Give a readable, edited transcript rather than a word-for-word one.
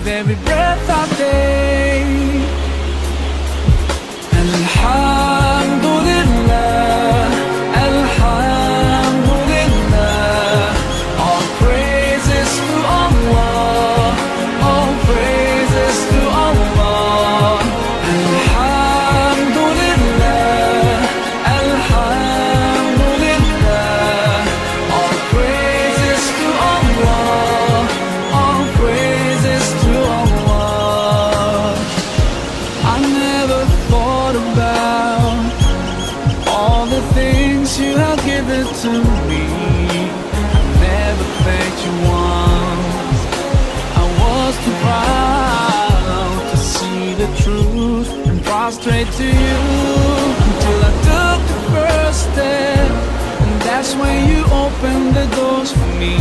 every breath I take. Alhamdulillah, Alhamdulillah, all praises to Allah, all praises to Allah. Alhamdulillah, Alhamdulillah, all praises to Allah, all praises to Allah. I never thought about all the things you have given to me. I never thanked you once. I was too proud to see the truth and prostrate to you until I took the first step, and that's when you opened the doors for me.